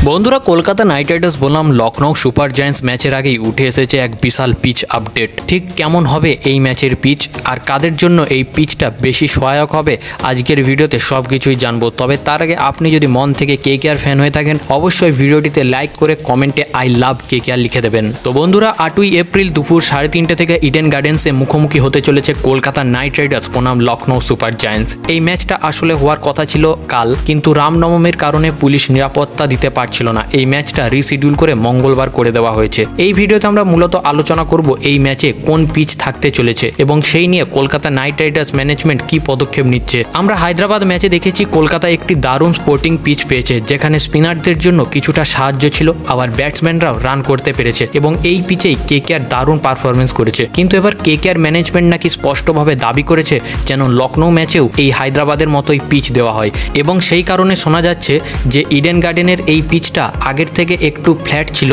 বন্ধুরা, Kolkata night Riders বললাম Lucknow super giants ম্যাচের আগেই উঠে এসেছে এক বিশাল পিচ আপডেট। ঠিক কেমন হবে এই ম্যাচের পিচ আর কাদের জন্য এই পিচটা বেশি সহায়ক হবে আজকের ভিডিওতে সব কিছুই জানবো। তবে তার আগে আপনি যদি মন থেকে কেকেআর ফ্যান হয়ে থাকেন অবশ্যই ভিডিওটিতে লাইক করে কমেন্টে আই লাভ কেকেআর লিখে দেবেন। তো বন্ধুরা, 8ই এপ্রিল দুপুর 3:30 থেকে ইডেন গার্ডেন্সে মুখোমুখি হতে চলেছে কলকাতা নাইট রাইডার্স বনাম লখনৌ সুপার জায়ান্টস। এই ম্যাচটা আসলে হওয়ার কথা ছিল কাল, কিন্তু রামনবমীর কারণে পুলিশ নিরাপত্তা দিতে পারছিল না। এই ম্যাচটা রিশিডিউল করে মঙ্গলবার করে দেওয়া হয়েছে। এই ভিডিওতে আমরা মূলত আলোচনা করব এই ম্যাচে কোন পিচ থাকতে চলেছে এবং সেই নিয়ে কলকাতা নাইট রাইডার্স ম্যানেজমেন্ট কি পদক্ষেপ নিচ্ছে। আমরা হায়দ্রাবাদ ম্যাচে দেখেছি কলকাতা একটি দারুণ স্পোর্টিং পিচ পেয়েছে, যেখানে স্পিনারদের জন্য কিছুটা সাহায্য ছিল, আবার ব্যাটসম্যানরাও রান করতে পেরেছে এবং এই পিচেই কেকেআর দারুণ পারফরমেন্স করেছে। কিন্তু এবার কেকেআর ম্যানেজমেন্ট নাকি স্পষ্টভাবে দাবি করেছে যেন লখনৌ ম্যাচেও এই হায়দ্রাবাদের মতোই পিচ দেওয়া হয় এবং সেই কারণে শোনা যাচ্ছে যে ইডেন গার্ডেনের এই পিচটা আগের থেকে একটু ফ্ল্যাট ছিল,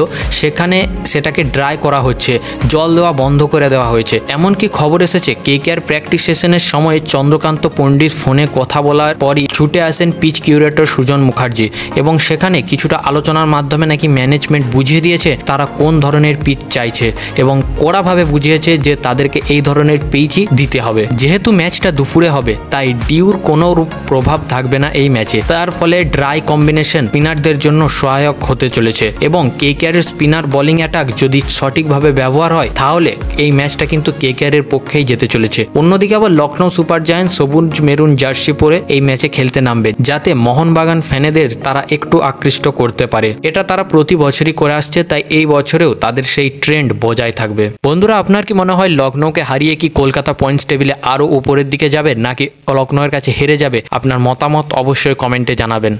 সেটাকে ড্রাই করা হচ্ছে, জল দেওয়া বন্ধ করে দেওয়া হয়েছে। এমনকি খবর এসেছে কেকেআর প্র্যাকটিস সেশনের সময় চন্দ্রকান্ত পণ্ডিত ফোনে কথা বলার পরই ছুটে আসেন পিচ কিউরেটর সুজন মুখার্জি এবং সেখানে কিছুটা আলোচনার মাধ্যমে নাকি ম্যানেজমেন্ট বুঝিয়ে দিয়েছে তারা কোন ধরনের পিচ চাইছে এবং কড়াভাবে বুঝিয়েছে যে তাদেরকে এই ধরনের পিচই দিতে হবে। যেহেতু ম্যাচটা দুপুরে হবে তাই ডিউর কোনো প্রভাব থাকবে না এই ম্যাচে, তার ফলে ড্রাই কম্বিনেশন স্পিনারদের জন্য সহায়ক হতে চলেছে এবং কেকেআর এর স্পিনার বোলিং অ্যাটাক যদি সঠিকভাবে ব্যবহার হয় তাহলে এই ম্যাচটা কিন্তু কেকেআর এর পক্ষেই যেতে চলেছে। অন্যদিকে আবার লখনৌ সুপার জায়ান্টস সবুজ মেরুন জার্সি পরে এই ম্যাচে খেলতে নামবে, যাতে মোহনবাগান ফ্যানেদের তারা একটু আকৃষ্ট করতে পারে। এটা তারা প্রতি বছরই করে আসছে, তাই এই বছরেও তাদের সেই ট্রেন্ড বজায় থাকবে। বন্ধুরা, আপনার কি মনে হয় লখনৌকে হারিয়ে কি কলকাতা পয়েন্টস টেবিলে আরো উপরের দিকে যাবে নাকি লখনৌয়ের কাছে হেরে যাবে? আপনার মতামত অবশ্যই কমেন্টে জানাবেন।